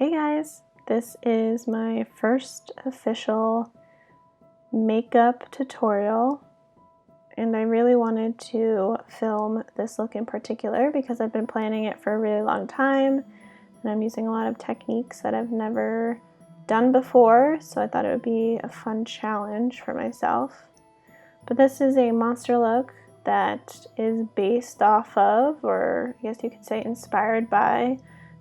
Hey guys, this is my first official makeup tutorial, and I really wanted to film this look in particular because I've been planning it for a really long time and I'm using a lot of techniques that I've never done before, so I thought it would be a fun challenge for myself. But this is a monster look that is based off of, or I guess you could say inspired by,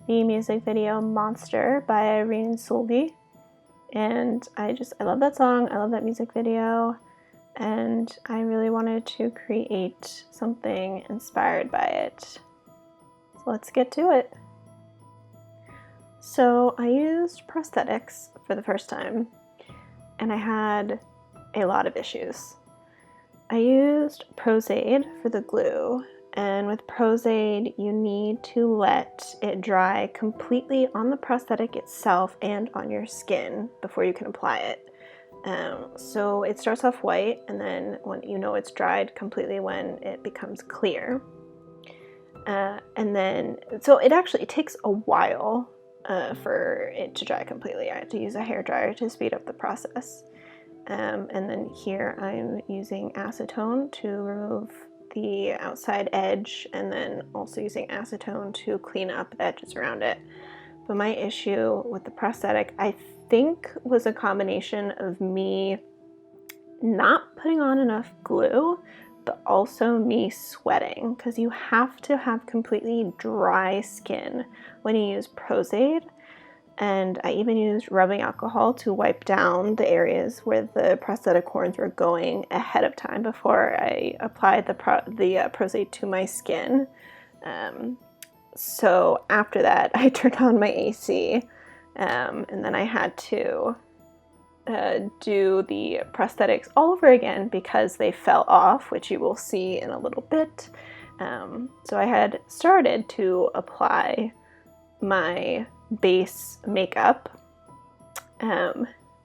the music video Monster by Irene Seulgi. And I love that song, I love that music video, and I really wanted to create something inspired by it. So let's get to it. So I used prosthetics for the first time, and I had a lot of issues. I used Prosthetic for the glue, and with Prosthetic you need to let it dry completely on the prosthetic itself and on your skin before you can apply it. So it starts off white, and then when you know it's dried completely when it becomes clear. So it takes a while for it to dry completely. I had to use a hairdryer to speed up the process. And then here I'm using acetone to remove the outside edge, and then also using acetone to clean up the edges around it. But my issue with the prosthetic, I think, was a combination of me not putting on enough glue, but also me sweating, because you have to have completely dry skin when you use Prosthetic. And I even used rubbing alcohol to wipe down the areas where the prosthetic horns were going ahead of time before I applied the Prosthetic to my skin. So after that, I turned on my AC, and then I had to do the prosthetics all over again because they fell off, which you will see in a little bit. So I had started to apply my base makeup,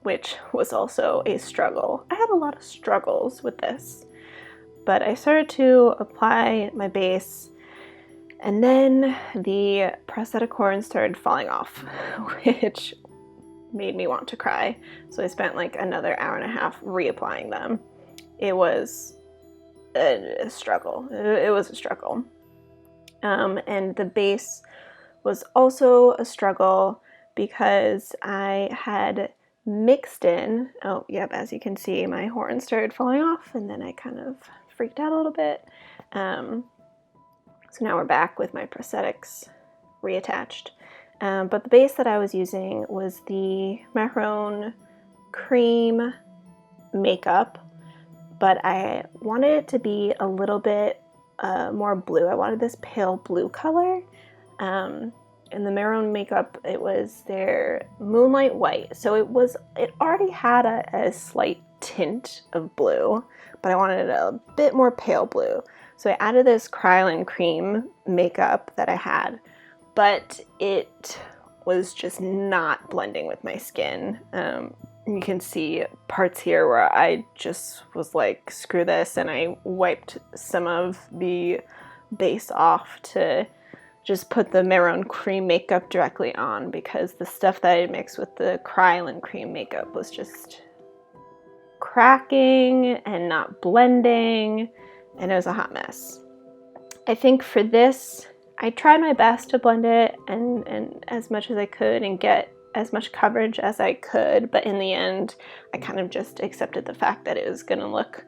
which was also a struggle. I had a lot of struggles with this, but I started to apply my base, and then the prosthetic horns started falling off, which made me want to cry. So I spent like another hour and a half reapplying them. It was a struggle. It was a struggle. And the base was also a struggle because I had mixed in, as you can see, my horn started falling off, and then I kind of freaked out a little bit. So now we're back with my prosthetics reattached. But the base that I was using was the Mehron Creme makeup, but I wanted it to be a little bit more blue. I wanted this pale blue color. In the Mehron makeup, it was their Moonlight white, so it already had a slight tint of blue, but I wanted a bit more pale blue. So I added this Creme makeup that I had, but it was just not blending with my skin. You can see parts here where I just was like, screw this, and I wiped some of the base off to just put the Mehron Creme makeup directly on, because the stuff that I mixed with the Creme makeup was just cracking and not blending, and it was a hot mess. I think for this, I tried my best to blend it and as much as I could and get as much coverage as I could, but in the end, I kind of just accepted the fact that it was gonna look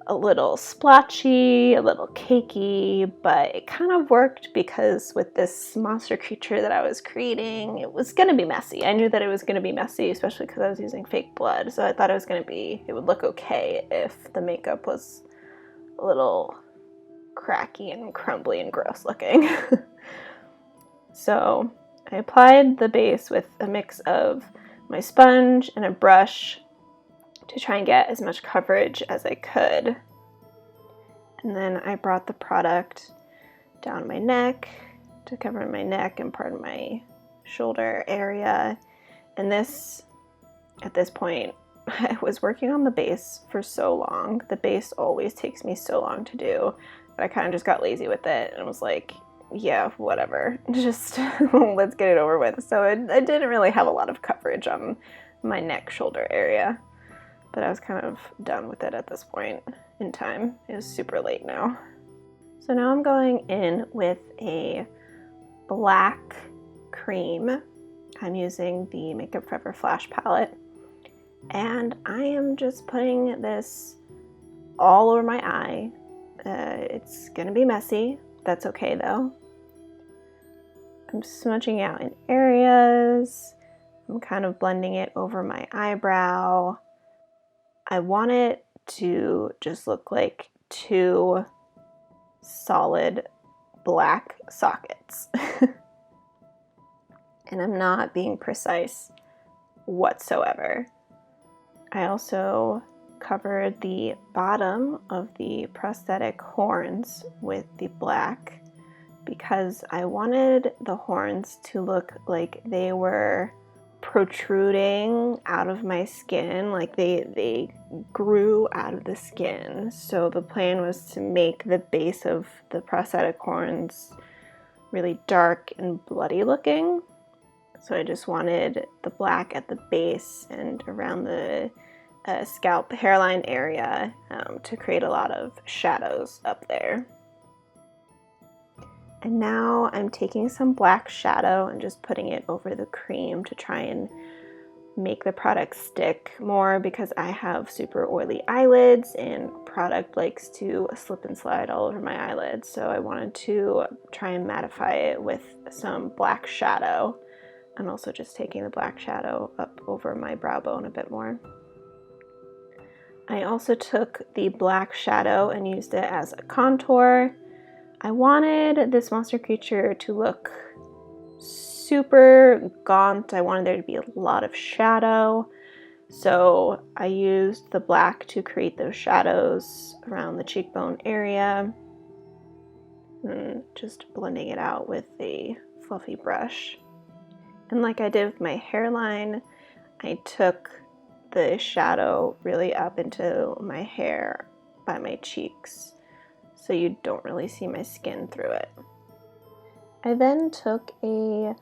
a little splotchy, a little cakey, but it kind of worked because with this monster creature that I was creating, it was going to be messy. I knew that it was going to be messy, especially because I was using fake blood, so I thought it would look okay if the makeup was a little cracky and crumbly and gross looking. So I applied the base with a mix of my sponge and a brush to try and get as much coverage as I could. And then I brought the product down my neck to cover my neck and part of my shoulder area. And at this point, I was working on the base for so long. The base always takes me so long to do, but I kind of just got lazy with it and was like, yeah, whatever. Just let's get it over with. So I didn't really have a lot of coverage on my neck shoulder area, but I was kind of done with it at this point in time. It was super late now. So now I'm going in with a black cream. I'm using the Makeup Forever Flash palette, and I am just putting this all over my eye. It's gonna be messy. That's okay though. I'm smudging out in areas. I'm kind of blending it over my eyebrow. I want it to just look like two solid black sockets. And I'm not being precise whatsoever. I also covered the bottom of the prosthetic horns with the black because I wanted the horns to look like they were protruding out of my skin, like they grew out of the skin. So the plan was to make the base of the prosthetic horns really dark and bloody looking. So I just wanted the black at the base and around the scalp hairline area to create a lot of shadows up there. And now I'm taking some black shadow and just putting it over the cream to try and make the product stick more because I have super oily eyelids and product likes to slip and slide all over my eyelids. So I wanted to try and mattify it with some black shadow. I'm also just taking the black shadow up over my brow bone a bit more. I also took the black shadow and used it as a contour. I wanted this monster creature to look super gaunt. I wanted there to be a lot of shadow. So I used the black to create those shadows around the cheekbone area. And just blending it out with a fluffy brush. And like I did with my hairline, I took the shadow really up into my hair by my cheeks, so you don't really see my skin through it. I then took a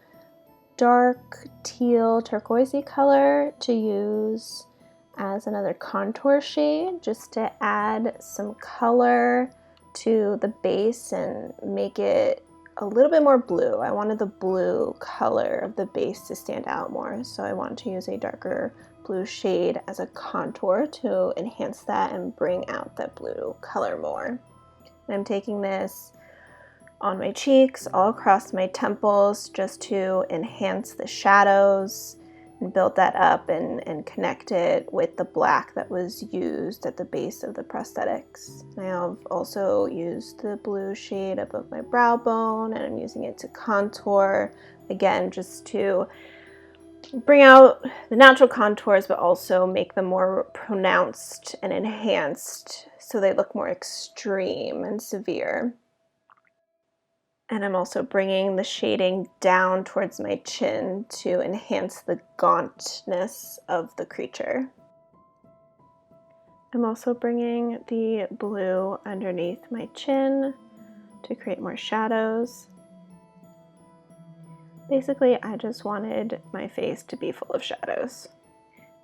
dark teal turquoisey color to use as another contour shade, just to add some color to the base and make it a little bit more blue. I wanted the blue color of the base to stand out more, so I wanted to use a darker blue shade as a contour to enhance that and bring out that blue color more. And I'm taking this on my cheeks, all across my temples, just to enhance the shadows and build that up and connect it with the black that was used at the base of the prosthetics. I have also used the blue shade above my brow bone, and I'm using it to contour, again, just to bring out the natural contours, but also make them more pronounced and enhanced so they look more extreme and severe. And I'm also bringing the shading down towards my chin to enhance the gauntness of the creature. I'm also bringing the blue underneath my chin to create more shadows. Basically, I just wanted my face to be full of shadows.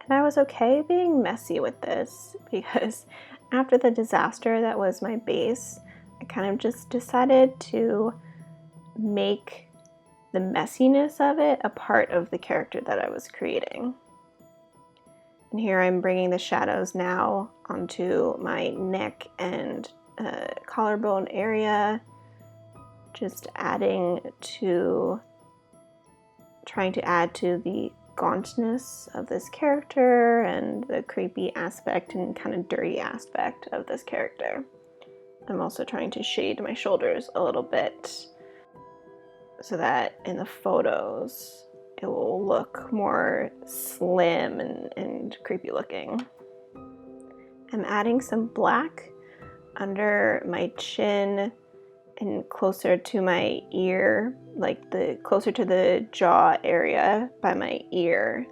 And I was okay being messy with this because after the disaster that was my base, I kind of just decided to make the messiness of it a part of the character that I was creating. And here I'm bringing the shadows now onto my neck and collarbone area, just trying to add to the gauntness of this character and the creepy aspect and kind of dirty aspect of this character. I'm also trying to shade my shoulders a little bit so that in the photos it will look more slim and creepy looking. I'm adding some black under my chin and closer to my ear, like closer to the jaw area by my ear,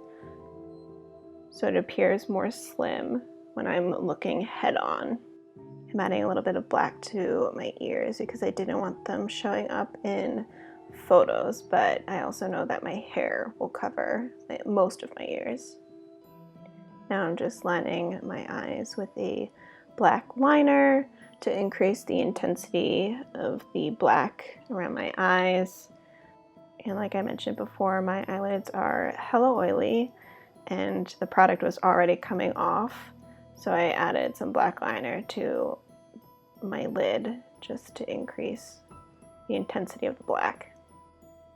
so it appears more slim when I'm looking head on. I'm adding a little bit of black to my ears because I didn't want them showing up in photos, but I also know that my hair will cover most of my ears. Now I'm just lining my eyes with a black liner to increase the intensity of the black around my eyes. And like I mentioned before, my eyelids are hella oily and the product was already coming off, so I added some black liner to my lid just to increase the intensity of the black.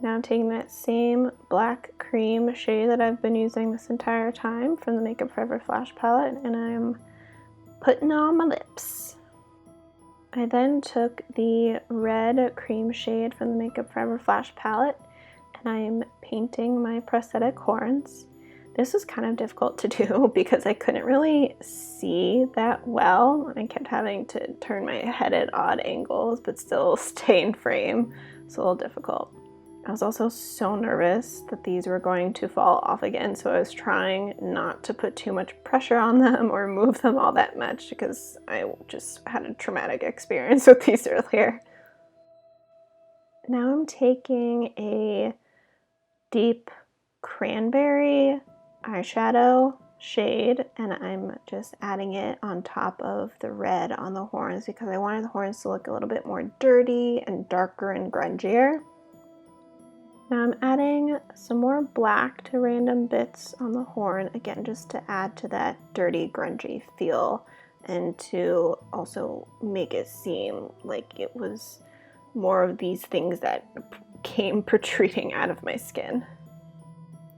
Now I'm taking that same black cream shade that I've been using this entire time from the Makeup Forever Flash palette, and I'm putting it on my lips. I then took the red cream shade from the Makeup Forever Flash palette, and I'm painting my prosthetic horns. This was kind of difficult to do because I couldn't really see that well. I kept having to turn my head at odd angles but still stay in frame. It's a little difficult. I was also so nervous that these were going to fall off again, so I was trying not to put too much pressure on them or move them all that much because I just had a traumatic experience with these earlier. Now I'm taking a deep cranberry eyeshadow shade and I'm just adding it on top of the red on the horns because I wanted the horns to look a little bit more dirty and darker and grungier. Now I'm adding some more black to random bits on the horn, again just to add to that dirty, grungy feel and to also make it seem like it was more of these things that came protruding out of my skin.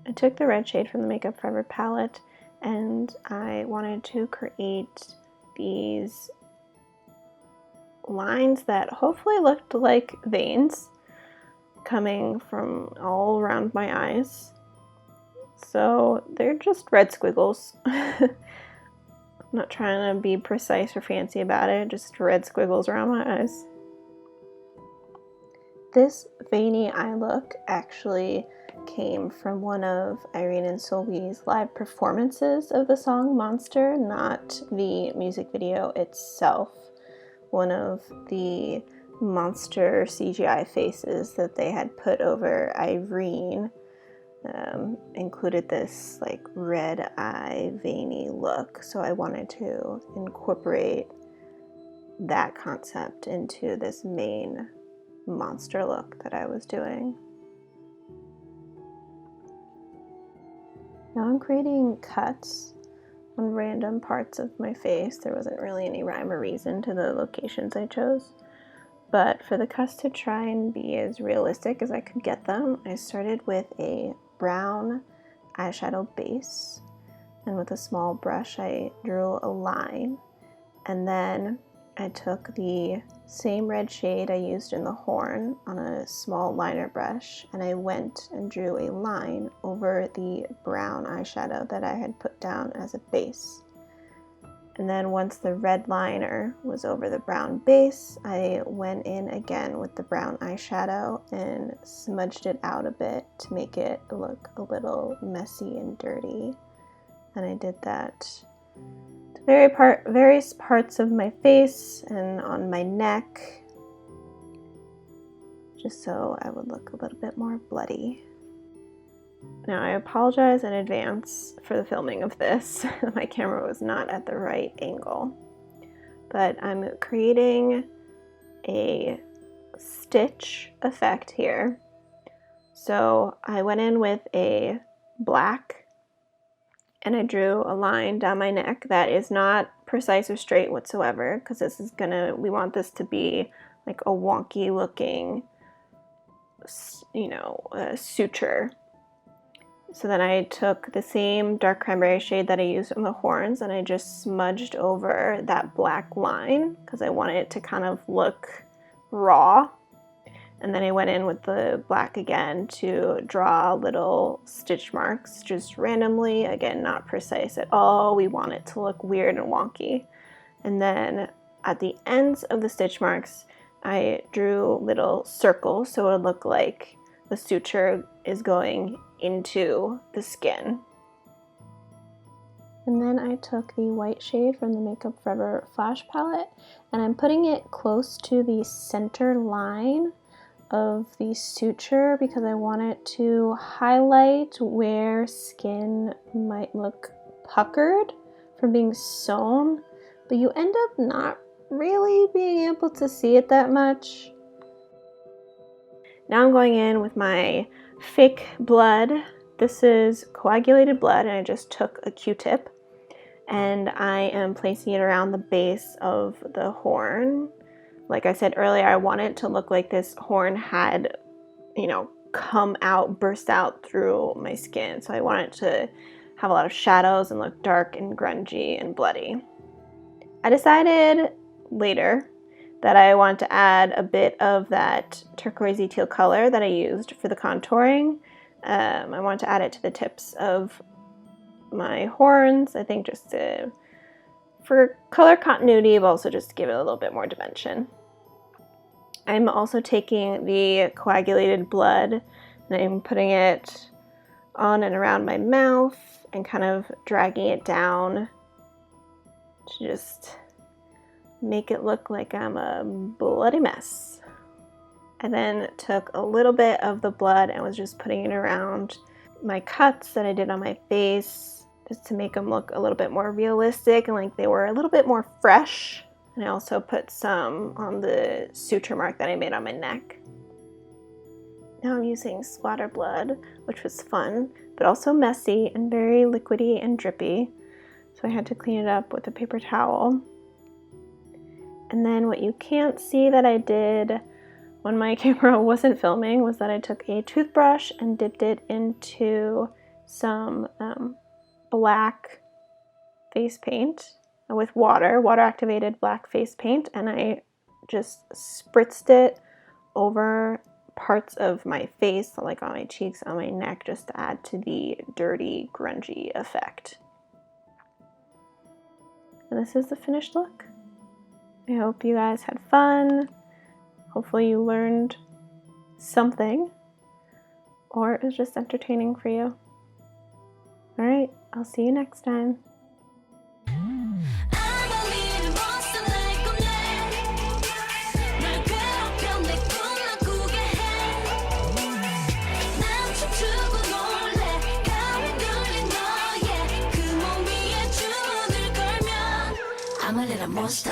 I took the red shade from the Makeup Forever palette and I wanted to create these lines that hopefully looked like veins coming from all around my eyes. So they're just red squiggles. I'm not trying to be precise or fancy about it, just red squiggles around my eyes. This veiny eye look actually came from one of Irene Seulgi's live performances of the song Monster, not the music video itself. One of the monster CGI faces that they had put over Irene included this like red eye veiny look, so I wanted to incorporate that concept into this main monster look that I was doing. Now I'm creating cuts on random parts of my face. There wasn't really any rhyme or reason to the locations I chose. But for the cuts to try and be as realistic as I could get them, I started with a brown eyeshadow base. And with a small brush, I drew a line. And then I took the same red shade I used in the horn on a small liner brush, and I went and drew a line over the brown eyeshadow that I had put down as a base. And then once the red liner was over the brown base, I went in again with the brown eyeshadow and smudged it out a bit to make it look a little messy and dirty. And I did that to various parts of my face and on my neck, just so I would look a little bit more bloody. Now, I apologize in advance for the filming of this. My camera was not at the right angle. But I'm creating a stitch effect here. So I went in with a black and I drew a line down my neck that is not precise or straight whatsoever, because we want this to be like a wonky looking, suture. So then I took the same dark cranberry shade that I used on the horns and I just smudged over that black line because I wanted it to kind of look raw. And then I went in with the black again to draw little stitch marks just randomly, again, not precise at all. We want it to look weird and wonky. And then at the ends of the stitch marks, I drew little circles so it would look like the suture is going into the skin. And then I took the white shade from the Makeup Forever Flash palette, and I'm putting it close to the center line of the suture because I want it to highlight where skin might look puckered from being sewn, but you end up not really being able to see it that much. Now I'm going in with my fake blood. This is coagulated blood, and I just took a Q-tip and I am placing it around the base of the horn. Like I said earlier, I want it to look like this horn had, you know, come out, burst out through my skin. So I want it to have a lot of shadows and look dark and grungy and bloody. I decided later that I wanted to add a bit of that turquoisey teal color that I used for the contouring. I wanted to add it to the tips of my horns, I think just for color continuity, but also just to give it a little bit more dimension. I'm also taking the coagulated blood and I'm putting it on and around my mouth and kind of dragging it down to just make it look like I'm a bloody mess. I then took a little bit of the blood and was just putting it around my cuts that I did on my face, just to make them look a little bit more realistic and like they were a little bit more fresh. And I also put some on the suture mark that I made on my neck. Now I'm using Splatter blood, which was fun, but also messy and very liquidy and drippy. So I had to clean it up with a paper towel. And then what you can't see that I did when my camera wasn't filming was that I took a toothbrush and dipped it into some black face paint with water activated black face paint, and I just spritzed it over parts of my face, like on my cheeks, on my neck, just to add to the dirty, grungy effect. And this is the finished look. I hope you guys had fun. Hopefully you learned something, or it was just entertaining for you. All right, I'll see you next time. I'm a little monster.